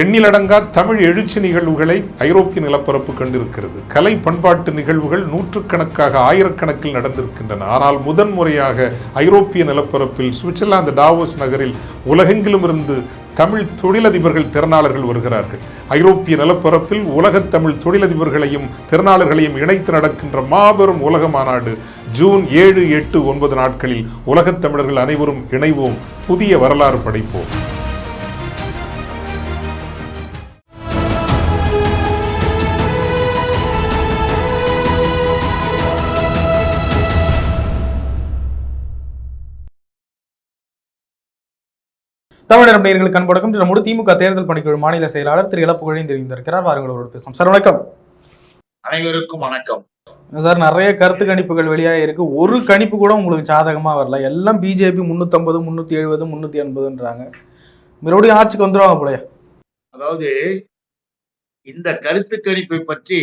எண்ணிலடங்கா தமிழ் எழுச்சி நிகழ்வுகளை ஐரோப்பிய நிலப்பரப்பு கண்டிருக்கிறது. கலை பண்பாட்டு நிகழ்வுகள் நூற்றுக்கணக்காக ஆயிரக்கணக்கில் நடந்திருக்கின்றன. ஆனால் முதன்முறையாக ஐரோப்பிய நிலப்பரப்பில் சுவிட்சர்லாந்து டாவோஸ் நகரில் உலகெங்கிலும் இருந்து தமிழ் தொழிலதிபர்கள் திறனாளர்கள் வருகிறார்கள். ஐரோப்பிய நிலப்பரப்பில் உலகத் தமிழ் தொழிலதிபர்களையும் திறனாளர்களையும் இணைத்து நடக்கின்ற மாபெரும் உலக மாநாடு ஜூன் 7, 8, 9 நாட்களில் உலகத் தமிழர்கள் அனைவரும் இணைவோம், புதிய வரலாறு படைப்போம். தமிழர் நேயர்களுக்கு அன்படக்கம். நம்மோடு திமுக தேர்தல் பணிக்குழு மாநில செயலாளர் திரு இளப்புகழையும் தெரிவித்திருக்கிறார். வாருங்களோடு பேசலாம். சார் வணக்கம். அனைவருக்கும் வணக்கம். சார், நிறைய கருத்து கணிப்புகள் வெளியாக இருக்கு. ஒரு கணிப்பு கூட உங்களுக்கு சாதகமா வரல. எல்லாம் பிஜேபி 350, 370, 380ன்றாங்க. மறுபடியும் ஆட்சிக்கு வந்துருவாங்க போலயா? அதாவது இந்த கருத்து கணிப்பை பற்றி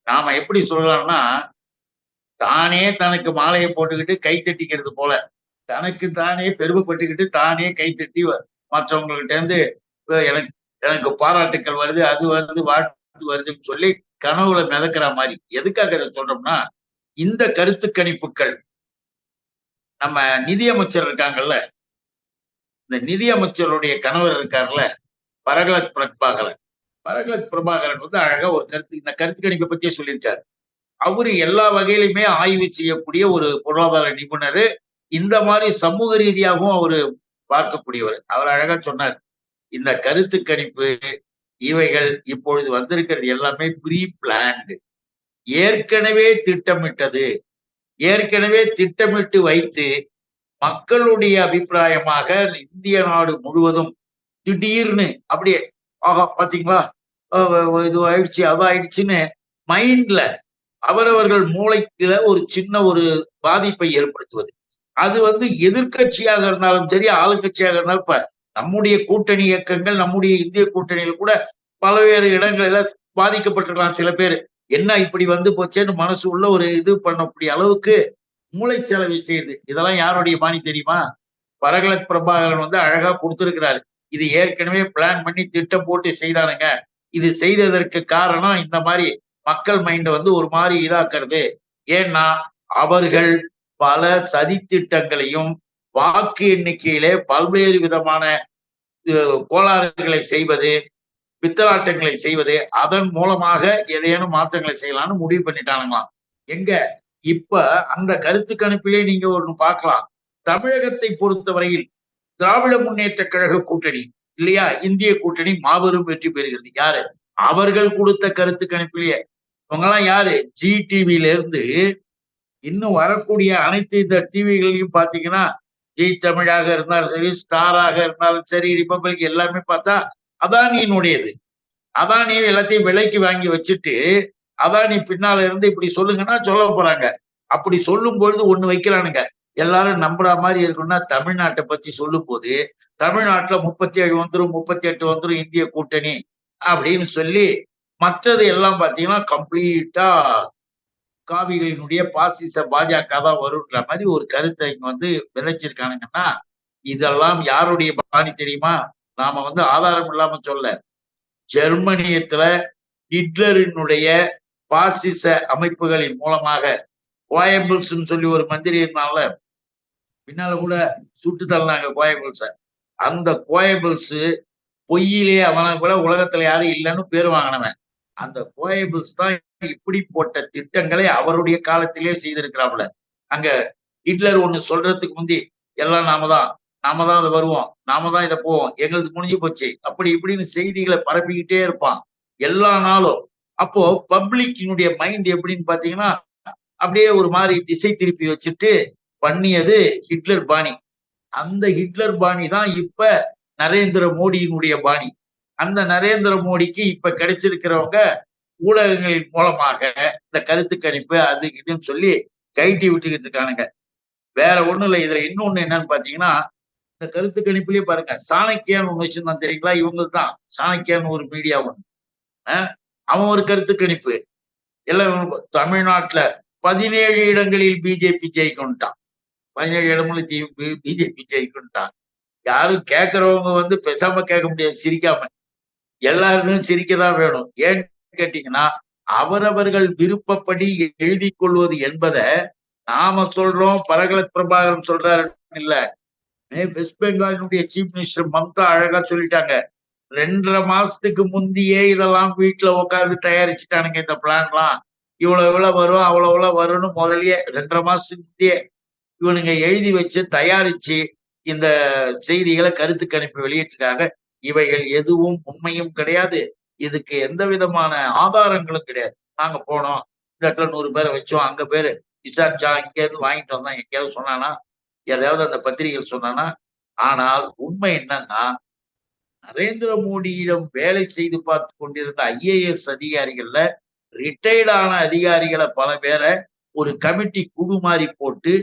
நாம எப்படி சொல்லலாம்னா, தானே தனக்கு மாலையை போட்டுக்கிட்டு கை தட்டிக்கிறது போல, தனக்கு தானே பெருமைப்பட்டுக்கிட்டு தானே கைத்தட்டி மற்றவங்ககிட்ட இருந்து எனக்கு எனக்கு பாராட்டுக்கள் வருது, அது வருது, வாழ்த்து வருதுன்னு சொல்லி கனவுல மிதக்கிற மாதிரி. எதுக்காக இதை சொல்றோம்னா, இந்த கருத்து கணிப்புகள் நம்ம நிதியமைச்சர் இருக்காங்கல்ல, இந்த நிதியமைச்சருடைய கணவர் இருக்காருல்ல, பரகலத் பிரபாகரன் வந்து அழகா ஒரு இந்த கருத்து கணிப்பை பத்தியே சொல்லியிருக்காரு. அவரு எல்லா வகையிலுமே ஆய்வு செய்யக்கூடிய ஒரு பொருளாதார நிபுணர். இந்த மாதிரி சமூக ரீதியாகவும் அவரு பார்க்கக்கூடியவர். அவர் அழகா சொன்னார், இந்த கருத்து கணிப்பு இவைகள் இப்பொழுது வந்திருக்கிறது எல்லாமே ப்ரீ பிளான்டு, ஏற்கனவே திட்டமிட்டது, ஏற்கனவே திட்டமிட்டு வைத்து மக்களுடைய அபிப்பிராயமாக இந்திய நாடு முழுவதும் திடீர்னு அப்படியே ஆஹா பாத்தீங்களா இது ஆயிடுச்சு அதாயிடுச்சுன்னு மைண்ட்ல அவரவர்கள் மூளைக்குல ஒரு சின்ன ஒரு பாதிப்பை ஏற்படுத்துவது. அது வந்து எதிர்கட்சியாக இருந்தாலும் சரி, ஆளுங்கட்சியாக இருந்தாலும், இப்ப நம்முடைய கூட்டணி இயக்கங்கள், நம்முடைய இந்திய கூட்டணியில் கூட பல்வேறு இடங்களில பாதிக்கப்பட்டிருக்கலாம். சில பேர் என்ன இப்படி வந்து போச்சேன்னு மனசு உள்ள ஒரு இது பண்ணக்கூடிய அளவுக்கு மூளைச்சலவை செய்யுது. இதெல்லாம் யாருடைய பாணி தெரியுமா? பரகலத் பிரபாகரன் வந்து அழகா கொடுத்திருக்கிறாரு. இது ஏற்கனவே பிளான் பண்ணி திட்டம் போட்டு செய்தானுங்க. இது செய்ததற்கு காரணம் இந்த மாதிரி மக்கள் மைண்ட் வந்து ஒரு மாதிரி இதாக்குறது. ஏன்னா அவர்கள் பல சதி திட்டங்களையும் வாக்கு எண்ணிக்கையிலே பல்வேறு விதமான கோளாறுகளை செய்வது, பித்தலாட்டங்களை செய்வது, அதன் மூலமாக ஏதேனும் மாற்றங்களை செய்யலாம்னு முடிவு பண்ணிட்டானுங்களாம். எங்க இப்ப அந்த கருத்து கணிப்பிலே நீங்க ஒண்ணு பார்க்கலாம். தமிழகத்தை பொறுத்தவரையில் திராவிட முன்னேற்ற கழக கூட்டணி இல்லையா, இந்திய கூட்டணி மாபெரும் வெற்றி பெறுகிறது. யாரு? அவர்கள் கொடுத்த கருத்து கணிப்பிலேயே இவங்கெல்லாம் யாரு? ஜி டிவில இருந்து இன்னும் வரக்கூடிய அனைத்து இந்த டிவிகளையும் பாத்தீங்கன்னா, ஜி தமிழாக இருந்தாலும் சரி, ஸ்டாராக இருந்தாலும் சரி, ரிபப்ளிக் எல்லாமே பார்த்தா அதானியினுடையது. அதானியை எல்லாத்தையும் விலைக்கு வாங்கி வச்சுட்டு அதானி பின்னால இருந்து இப்படி சொல்லுங்கன்னா சொல்ல போறாங்க. அப்படி சொல்லும் பொழுது ஒண்ணு வைக்கிறானுங்க, எல்லாரும் நம்புற மாதிரி இருக்குன்னா தமிழ்நாட்டை பத்தி சொல்லும் போது தமிழ்நாட்டுல 37 வந்துரும், 38 வந்துரும் இந்திய கூட்டணி அப்படின்னு சொல்லி, மற்றது எல்லாம் பாத்தீங்கன்னா கம்ப்ளீட்டா காவிகளினுடைய பாசிச பாஜக தான் வருன்ற மாதிரி ஒரு கருத்தை இங்க வந்து விதைச்சிருக்கானுங்கன்னா, இதெல்லாம் யாருடைய பாணி தெரியுமா? நாம வந்து ஆதாரம் இல்லாம சொல்ல, ஜெர்மனியத்துல ஹிட்லரினுடைய பாசிச அமைப்புகளின் மூலமாக கோயபிள்ஸ் சொல்லி ஒரு மந்திரி இருந்தால, பின்னால கூட சுட்டு தள்ளினாங்க கோயபிள்ஸ. அந்த கோயபிள்ஸ் பொய்யிலே அவனை கூட உலகத்துல யாரும் இல்லைன்னு பேர் வாங்கினவன். அந்த கோயபிள்ஸ் தான் இப்படி போட்ட திட்டங்களை அவருடைய காலத்திலே செய்திருக்கிறாப்ல. அங்க ஹிட்லர் ஒண்ணு சொல்றதுக்கு முந்தி எல்லாம் நாம தான் அதை வருவோம், நாம தான் இதை போவோம், எங்களுக்கு முடிஞ்சு போச்சு, அப்படி இப்படின்னு செய்திகளை பரப்பிக்கிட்டே இருப்பான் எல்லா நாளும். அப்போ பப்ளிக்கினுடைய மைண்ட் எப்படின்னு பாத்தீங்கன்னா, அப்படியே ஒரு மாதிரி திசை திருப்பி வச்சுட்டு பண்ணியது ஹிட்லர் பாணி. அந்த ஹிட்லர் பாணி தான் இப்ப நரேந்திர மோடியினுடைய பாணி. அந்த நரேந்திர மோடிக்கு இப்ப கிடைச்சிருக்கிறவங்க ஊடகங்களின் மூலமாக இந்த கருத்து கணிப்பு அது இதுன்னு சொல்லி கைட்டி விட்டுக்கிட்டு இருக்கானுங்க. வேற ஒண்ணும் இல்லை. இதுல இன்னொன்னு என்னன்னு பாத்தீங்கன்னா, இந்த கருத்து கணிப்புலயே பாருங்க, சாணக்கியான்னு ஒண்ணு வச்சிருந்தான் தெரியுங்களா? இவங்க தான் சாணக்கியான்னு ஒரு மீடியா ஒண்ணு. அவன் ஒரு கருத்து கணிப்பு எல்லாம் தமிழ்நாட்டுல 17 இடங்களில் பிஜேபி ஜெயிக்கும்ட்டான். 17 இடங்களும் பிஜேபி ஜெயிக்கும்ட்டான். யாரும் கேட்கறவங்க வந்து பேசாம கேட்க முடியாது சிரிக்காம. எல்லாருக்கும் சிரிக்கதான் வேணும். ஏன்னு கேட்டீங்கன்னா, அவரவர்கள் விருப்பப்படி எழுதிக் கொள்வது என்பதை நாம சொல்றோம், பரகலத் பிரபாகரன் சொல்றாரு இல்ல. வெஸ்ட் பெங்காலினுடைய சீஃப் மினிஸ்டர் மம்தா அழகா சொல்லிட்டாங்க. 2.5 மாசத்துக்கு முந்தியே இதெல்லாம் வீட்டுல உட்கார்ந்து தயாரிச்சுட்டானுங்க இந்த பிளான்லாம். இவ்வளவு வரும், அவ்வளவு வரும்னு முதல்லயே 2.5 மாசத்துக்கு முந்தியே இவனுங்க எழுதி வச்சு தயாரிச்சு இந்த செய்திகளை கருத்து கணிப்பு வெளியிட்டிருக்காங்க. இவைகள் எதுவும் உண்மையும் கிடையாது. இதுக்கு எந்த விதமான ஆதாரங்களும் கிடையாது. நாங்க போனோம், இந்த இடத்துல 100 பேரை வச்சோம், அங்க பேரு விசாரிச்சா, இங்க இருந்து வாங்கிட்டு வந்தோம், எங்கேயாவது சொன்னானா? எதையாவது அந்த பத்திரிகைகள் சொன்னானா? ஆனால் உண்மை என்னன்னா, நரேந்திர மோடியிடம் வேலை செய்து பார்த்து கொண்டிருந்த IAS அதிகாரிகள்ல ரிட்டையர்ட் ஆன அதிகாரிகளை பல பேரை ஒரு கமிட்டி குழு மாதிரி போட்டு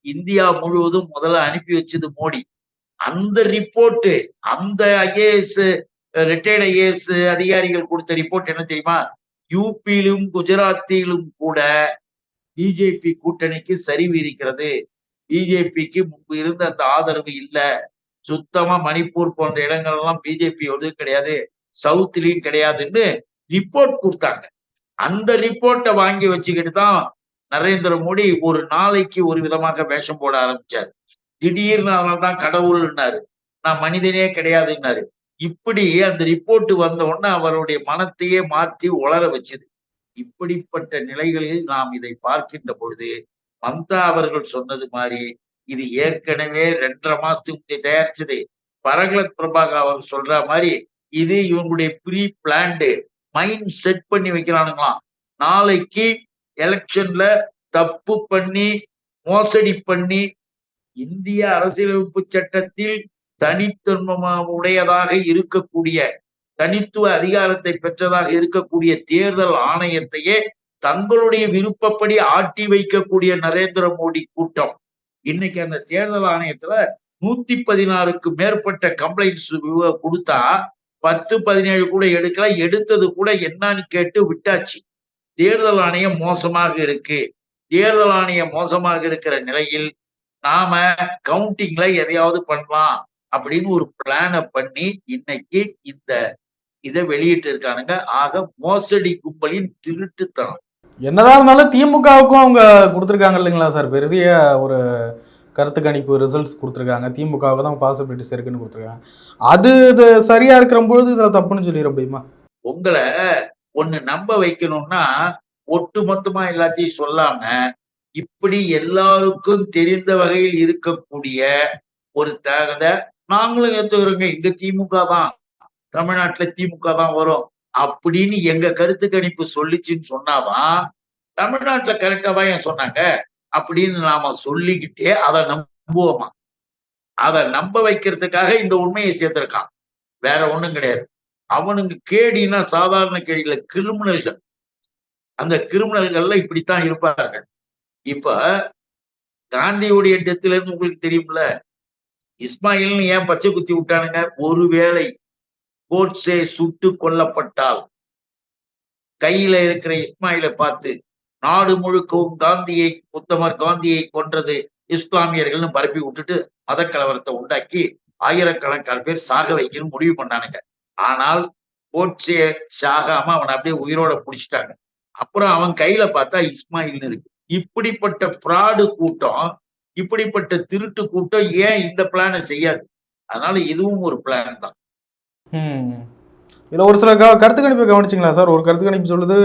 இந்தியா முழுவதும் முதல்ல அனுப்பி வச்சது மோடி. அந்த ரிப்போர்ட், அந்த IAS ரிட்டையர்ட் IAS அதிகாரிகள் கொடுத்த ரிப்போர்ட் என்ன தெரியுமா? யூபியிலும் குஜராத்திலும் கூட பிஜேபி கூட்டணிக்கு சரிவு இருக்கிறது. பிஜேபிக்கு முன்பு இருந்த அந்த ஆதரவு இல்ல. சுத்தமா மணிப்பூர் போன்ற இடங்கள் எல்லாம் பிஜேபி கிடையாது, சவுத்லயும் கிடையாதுன்னு ரிப்போர்ட் கொடுத்தாங்க. அந்த ரிப்போர்ட்டை வாங்கி வச்சுக்கிட்டு தான் நரேந்திர மோடி ஒரு நாளைக்கு ஒரு விதமாக வேஷம் போட ஆரம்பிச்சார். திடீர்னு அவன்தான் கடவுள்னாரு, நான் மனிதனே கிடையாதுன்னாரு. இப்படி அந்த ரிப்போர்ட் வந்த உடனே அவருடைய மனத்தையே மாற்றி உளர வச்சுது. இப்படிப்பட்ட நிலைகளில் நாம் இதை பார்க்கின்ற பொழுது மம்தா அவர்கள் சொன்னது மாதிரி இது ஏற்கனவே 2.5 மாசத்துக்கு முந்தைய தயாரிச்சது. பரகலத் பிரபாகர் அவர் சொல்ற மாதிரி இது இவங்களுடைய ப்ரீ பிளான்டு மைண்ட் செட் பண்ணி வைக்கிறானுங்களாம். நாளைக்கு எலெக்ஷன்ல தப்பு பண்ணி மோசடி பண்ணி இந்திய அரசியலமைப்பு சட்டத்தில் தனித்தன்மை உடையதாக இருக்கக்கூடிய தனித்துவ அதிகாரத்தை பெற்றதாக இருக்கக்கூடிய தேர்தல் ஆணையத்தையே தங்களுடைய விருப்பப்படி ஆட்டி வைக்கக்கூடிய நரேந்திர மோடி கூட்டம் இன்னைக்கு அந்த தேர்தல் ஆணையத்துல 116க்கு மேற்பட்ட கம்ப்ளைண்ட்ஸ் கொடுத்தா 10-17 கூட எடுக்கல. எடுத்தது கூட என்னன்னு கேட்டு விட்டாச்சு. தேர்தல் ஆணையம் மோசமாக இருக்கு. தேர்தல் ஆணையம் மோசமாக இருக்கிற நிலையில் நாம கவுண்டிங்ல எதையாவது பண்ணலாம் அப்படின்னு ஒரு பிளான பண்ணி இன்னைக்கு இந்த இதை வெளியிட்டு இருக்கானுங்க. ஆக மோசடி கும்பலின் திருட்டுத்தனம். என்னதான் இருந்தாலும் திமுகவுக்கும் அவங்க கொடுத்துருக்காங்க இல்லைங்களா சார்? பெரிய ஒரு கருத்து கணிப்பு ரிசல்ட்ஸ் கொடுத்துருக்காங்க. திமுகவுக்கு தான் பாசிபிலிட்டிஸ் இருக்குன்னு கொடுத்துருக்காங்க. அது இது சரியா இருக்கிற பொழுது இதில் தப்புன்னு சொல்லிட முடியுமா? உங்களை ஒண்ணு நம்ப வைக்கணும்னா ஒட்டு மொத்தமா எல்லாத்தையும் சொல்லாம இப்படி எல்லாருக்கும் தெரிந்த வகையில் இருக்கக்கூடிய ஒரு தகதை நாங்களும் ஏத்துக்கிறோங்க, இங்க திமுக தான், தமிழ்நாட்டுல திமுக தான் வரும் அப்படின்னு எங்க கருத்து கணிப்பு சொல்லிச்சுன்னு சொன்னாதான் தமிழ்நாட்டுல கரெக்டா தான் ஏன் சொன்னாங்க அப்படின்னு நாம சொல்லிக்கிட்டே அதை நம்புவோமா? அதை நம்ப வைக்கிறதுக்காக இந்த உண்மையை சேர்த்திருக்கான், வேற ஒண்ணும் கிடையாது. அவனுக்கு கேடினா சாதாரண கேடியில கிரிமினல்கள், அந்த கிரிமினல்கள்ல இப்படித்தான் இருப்பார்கள். இப்ப காந்தியுடைய டெத்துல இருந்து உங்களுக்கு தெரியும்ல, இஸ்மாயில்னு ஏன் பச்சை குத்தி விட்டானுங்க? ஒருவேளை கோட்ஸே சுட்டு கொல்லப்பட்டால் கையில இருக்கிற இஸ்மாயிலை பார்த்து நாடு முழுக்கவும் காந்தியை உத்தமர் காந்தியை கொன்றது இஸ்லாமியர்கள்னு பரப்பி விட்டுட்டு மத கலவரத்தை உண்டாக்கி ஆயிரக்கணக்கான பேர் சாக வைக்கணும்னு முடிவு பண்ணானுங்க. ஆனால் கோட்ஸே சாகாம அவனை அப்படியே உயிரோட புடிச்சிட்டாங்க. அப்புறம் அவன் கையில பார்த்தா இஸ்மாயில்னு இருக்கு. இப்படிப்பட்ட ஃப்ராடு கூட்டம், இப்படிப்பட்ட திருட்டு கூட்டம் ஏன் இந்த பிளானை செய்யாது? அதனால இதுவும் ஒரு பிளான் தான். இதுல ஒரு சில கருத்து கணிப்பு கவனிச்சிங்களா சார்? ஒரு கருத்து கணிப்பு சொல்லுது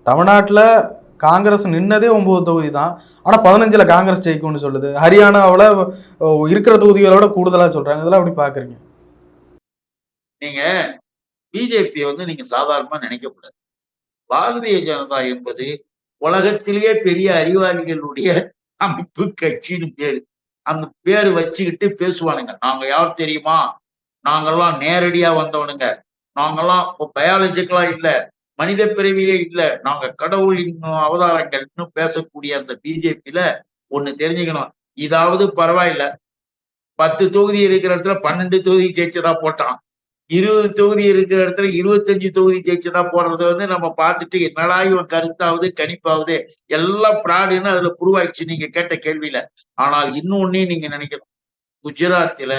தமிழ்நாட்டுல காங்கிரஸ் நின்னதே 9 தொகுதி தான், ஆனா 15ல காங்கிரஸ் ஜெயிக்கும்னு சொல்லுது. ஹரியானாவில் இருக்கிற தொகுதிகளோட கூடுதலா சொல்றாங்க. இதெல்லாம் எப்படி பாக்குறீங்க நீங்க? பிஜேபி நீங்க சாதாரணமா நினைக்கக்கூடாது. பாரதிய ஜனதா என்பது உலகத்திலேயே பெரிய அறிவாளிகளுடைய அமைப்பு, கட்சின்னு பேரு. அந்த பேரு வச்சுக்கிட்டு பேசுவானுங்க, நாங்க யார் தெரியுமா, நாங்கெல்லாம் நேரடியா வந்தவனுங்க, நாங்கெல்லாம் பயாலஜிக்கலா இல்ல, மனித பிறவியே இல்ல, நாங்க கடவுளின் அவதாரங்கள்னு பேசக்கூடிய அந்த பிஜேபியில ஒண்ணு தெரிஞ்சுக்கணும். இதாவது பரவாயில்ல, 10 தொகுதி இருக்கிற இடத்துல 12 தொகுதி ஜெயிச்சதா போட்டான், 20 தொகுதி இருக்கிற இடத்துல 25 தொகுதி ஜெயிச்சதா போடுறத நம்ம பார்த்துட்டு என்னடா இவன் கருத்தாவது கணிப்பாவது எல்லாம் ஃப்ராடுன்னு அதுல புருவாயிடுச்சு நீங்க கேட்ட கேள்வியில. ஆனால் இன்னொன்னையும் நீங்க நினைக்கணும், குஜராத்ல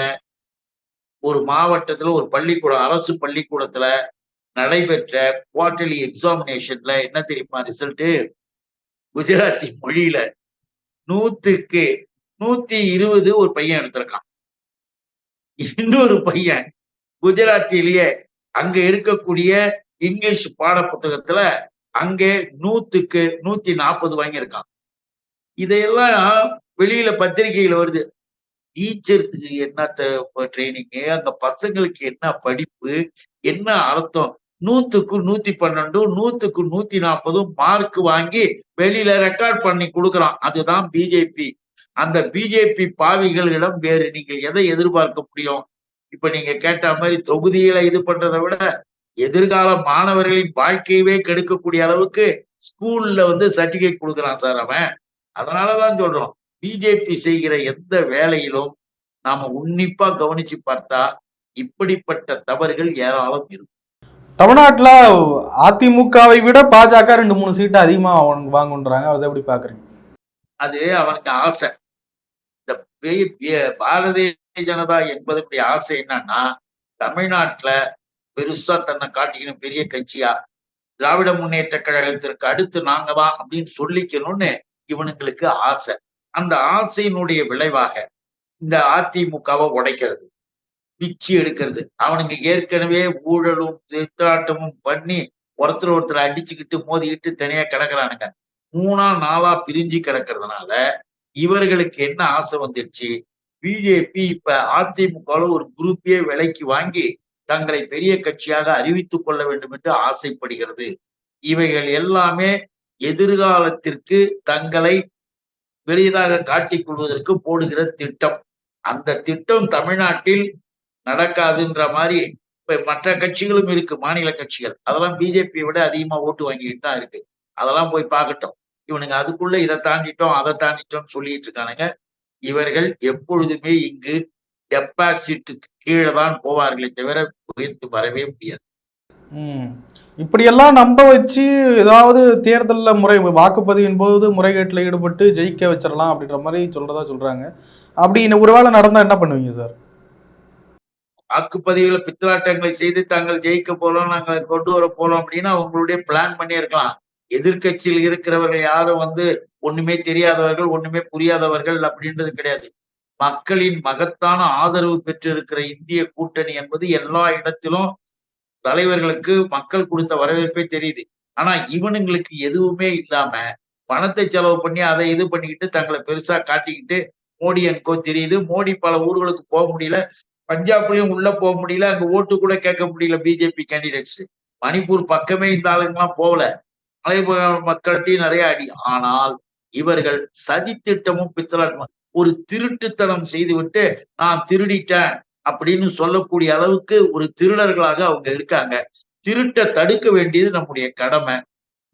ஒரு மாவட்டத்துல ஒரு பள்ளிக்கூடம், அரசு பள்ளிக்கூடத்துல நடைபெற்ற குவார்டர்லி எக்ஸாமினேஷன்ல என்ன தெரியுமா ரிசல்ட்? குஜராத்தி மொழியில 100க்கு 120 ஒரு பையன் எடுத்திருக்கான். இன்னொரு பையன் குஜராத்திலேயே அங்க இருக்கக்கூடிய இங்கிலீஷ் பாட புத்தகத்துல அங்கே 100க்கு 140 வாங்கியிருக்கான். இதையெல்லாம் வெளியில பத்திரிகைகள் வருது. டீச்சருக்கு என்ன ட்ரைனிங்கு, அந்த பசங்களுக்கு என்ன படிப்பு, என்ன அர்த்தம்? 100க்கு 112, 100க்கு 140 மார்க் வாங்கி வெளியில ரெக்கார்ட் பண்ணி கொடுக்குறான். அதுதான் பிஜேபி. அந்த பிஜேபி பாவிகளிடம் வேறு நீங்கள் எதை எதிர்பார்க்க முடியும்? இப்ப நீங்க கேட்ட மாதிரி தொகுதியில இது பண்றதை விட எதிர்கால மாணவர்களின் வாழ்க்கையவே கெடுக்கக்கூடிய அளவுக்கு ஸ்கூல்ல சர்டிபிகேட் கொடுக்குறான் சார் அவன். அதனாலதான் சொல்றோம், பிஜேபி செய்கிற எந்த வேலையிலும் நாம உன்னிப்பா கவனிச்சு பார்த்தா இப்படிப்பட்ட தவறுகள் ஏராளம் இருக்கும். தமிழ்நாட்டுல அதிமுகவை விட பாஜக 2-3 சீட்டு அதிகமா வாங்குன்றாங்க. அதை எப்படி பாக்குறீங்க? அது அவனுக்கு ஆசை. இந்த பாரதிய ஜனதா என்பதனுடைய ஆசை என்னன்னா, தமிழ்நாட்டுல பெருசா தன்னை காட்டிக்கணும், பெரிய கட்சியா திராவிட முன்னேற்ற கழகத்திற்கு அடுத்து நாங்க தான் அப்படின்னு சொல்லிக்கணும்னு இவனுங்களுக்கு ஆசை. அந்த ஆசையினுடைய விளைவாக இந்த அதிமுகவை உடைக்கிறது, பிச்சு எடுக்கிறது. அவனுங்க ஏற்கனவே ஊழலும் திட்டாட்டமும் பண்ணி ஒருத்தர் அடிச்சுக்கிட்டு மோதிக்கிட்டு தனியா கிடக்குறானுங்க. 3ஆ 4ஆ பிரிஞ்சு கிடக்கிறதுனால இவர்களுக்கு என்ன ஆசை வந்துடுச்சு? பிஜேபி இப்ப அதிமுகவில் ஒரு குரூப்பே விலைக்கு வாங்கி தங்களை பெரிய கட்சியாக அறிவித்துக் கொள்ள வேண்டும் என்று ஆசைப்படுகிறது. இவைகள் எல்லாமே எதிர்காலத்திற்கு தங்களை பெரியதாக காட்டிக் கொள்வதற்கு போடுகிற திட்டம். அந்த திட்டம் தமிழ்நாட்டில் நடக்காதுன்ற மாதிரி இப்ப மற்ற கட்சிகளும் இருக்கு, மாநில கட்சிகள். அதெல்லாம் பிஜேபியை விட அதிகமா ஓட்டு வாங்கிட்டு தான் இருக்கு. அதெல்லாம் போய் பார்க்கட்டும். இவனுங்க அதுக்குள்ள இதை தாண்டிட்டோம் அதை தாண்டிட்டோம்னு சொல்லிட்டு இருக்கானுங்க. இவர்கள் எப்பொழுதுமே இங்கு டெபாசிட்டுக்கு கீழே தான் போவார்களே தவிர உயர்த்து வரவே முடியாது. இப்படியெல்லாம் நம்ப வச்சு ஏதாவது தேர்தலில் வாக்குப்பதிவின் போது முறைகேட்டில் ஈடுபட்டு ஜெயிக்க வச்சிடலாம் அப்படின்ற மாதிரி சொல்றாங்க. அப்படி ஒருவேளை நடந்தா என்ன பண்ணுவீங்க சார்? வாக்குப்பதிவுல பித்தலாட்டங்களை செய்து தாங்கள் ஜெயிக்க போறோம், நாங்கள் கொண்டு வர போறோம் அப்படின்னு அவங்களுடைய பிளான் பண்ணி இருக்கலாம். எதிர்கட்சியில் இருக்கிறவர்கள் யாரும் ஒண்ணுமே தெரியாதவர்கள், ஒண்ணுமே புரியாதவர்கள் அப்படின்றது கிடையாது. மக்களின் மகத்தான ஆதரவு பெற்று இருக்கிற இந்திய கூட்டணி என்பது எல்லா இடத்திலும் தலைவர்களுக்கு மக்கள் கொடுத்த வரவேற்பே தெரியுது. ஆனா இவனுங்களுக்கு எதுவுமே இல்லாம பணத்தை செலவு பண்ணி அதை இது பண்ணிக்கிட்டு தங்களை பெருசா காட்டிக்கிட்டு மோடி எனக்கோ தெரியுது. மோடி பல ஊர்களுக்கு போக முடியல, பஞ்சாப்லயும் உள்ள போக முடியல, அங்க ஓட்டு கூட கேட்க முடியல பிஜேபி கேண்டிடேட்ஸ். மணிப்பூர் பக்கமே இந்த ஆளுங்கெல்லாம் போகல. மலை மக்கள்கிட்டையும் நிறைய அடி. ஆனால் இவர்கள் சதி திட்டமும் பித்தலாட்டமும் ஒரு திருட்டுத்தனம் செய்துவிட்டு நான் திருடிட்டேன் அப்படின்னு சொல்லக்கூடிய அளவுக்கு ஒரு திருடர்களாக அவங்க இருக்காங்க. திருட்டை தடுக்க வேண்டியது நம்முடைய கடமை.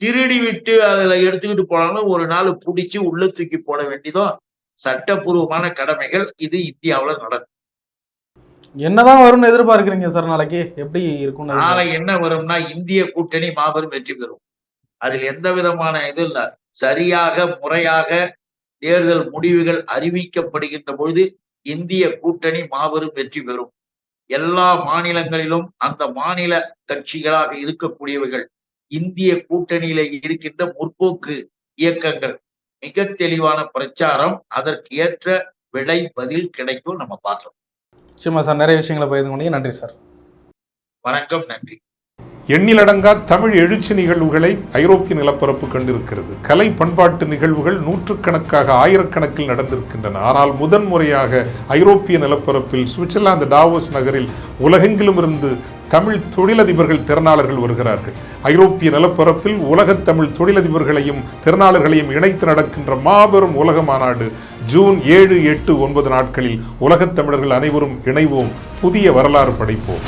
திருடி விட்டு அதுல எடுத்துக்கிட்டு போனாலும் ஒரு நாள் பிடிச்சு உள்ள தூக்கி போட வேண்டியதும் சட்டப்பூர்வமான கடமைகள். இது இந்தியாவுல நடக்கும். என்னதான் வரும்னு எதிர்பார்க்கிறீங்க சார்? நாளைக்கு எப்படி இருக்கும்? நாளை என்ன வரும்னா, இந்திய கூட்டணி மாபெரும் வெற்றி பெறும். அதில் எந்த விதமான இது இல்ல. சரியாக முறையாக தேர்தல் முடிவுகள் அறிவிக்கப்படுகின்ற பொழுது இந்திய கூட்டணி மாபெரும் வெற்றி பெறும். எல்லா மாநிலங்களிலும் அந்த மாநில கட்சிகளாக இருக்கக்கூடியவர்கள் இந்திய கூட்டணியில இருக்கின்ற முற்போக்கு இயக்கங்கள் மிக தெளிவான பிரச்சாரம், அதற்கு ஏற்ற விடை பதில் கிடைக்கும். நம்ம பார்க்கலாம். நிச்சயமா சார், நிறைய விஷயங்களை பகிர்ந்து கொண்டீங்க. நன்றி சார். வணக்கம், நன்றி. எண்ணிலடங்கா தமிழ் எழுச்சி நிகழ்வுகளை ஐரோப்பிய நிலப்பரப்பு கண்டிருக்கிறது. கலை பண்பாட்டு நிகழ்வுகள் நூற்றுக்கணக்காக ஆயிரக்கணக்கில் நடந்திருக்கின்றன. ஆனால் முதன்முறையாக ஐரோப்பிய நிலப்பரப்பில் சுவிட்சர்லாந்து டாவோஸ் நகரில் உலகெங்கிலும் இருந்து தமிழ் தொழிலதிபர்கள் திறனாளர்கள் வருகிறார்கள். ஐரோப்பிய நிலப்பரப்பில் உலகத் தமிழ் தொழிலதிபர்களையும் திறனாளர்களையும் இணைத்து நடக்கின்ற மாபெரும் உலக மாநாடு ஜூன் 7, 8, 9 நாட்களில் உலகத் தமிழர்கள் அனைவரும் இணைவோம், புதிய வரலாறு படைப்போம்.